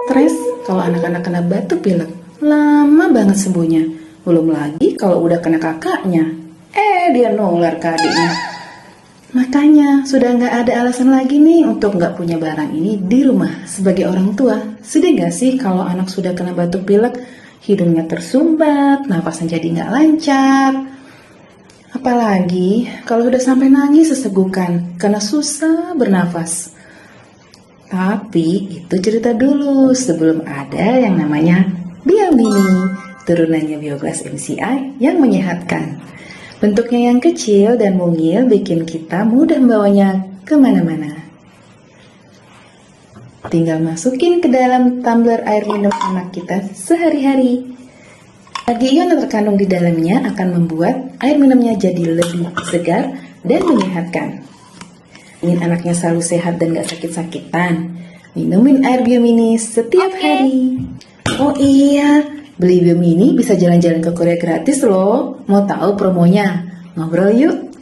Stres kalau anak-anak kena batuk pilek, lama banget sembuhnya. Belum lagi kalau udah kena kakaknya, dia nular ke adiknya. Makanya sudah nggak ada alasan lagi nih untuk nggak punya barang ini di rumah. Sebagai orang tua, sedih nggak sih kalau anak sudah kena batuk pilek, hidungnya tersumbat, napasnya jadi nggak lancar. Apalagi kalau udah sampai nangis sesegukan karena susah bernafas. Tapi itu cerita dulu sebelum ada yang namanya Biomini, turunannya Bioglas MCI yang menyehatkan. Bentuknya yang kecil dan mungil bikin kita mudah membawanya kemana-mana. Tinggal masukin ke dalam tumbler air minum anak kita sehari-hari. Bagi ion yang terkandung di dalamnya akan membuat air minumnya jadi lebih segar dan menyehatkan. Ingin anaknya selalu sehat dan gak sakit-sakitan? Minumin air Biomini setiap hari. Oh iya, beli Biomini bisa jalan-jalan ke Korea gratis loh. Mau tahu promonya? Ngobrol yuk.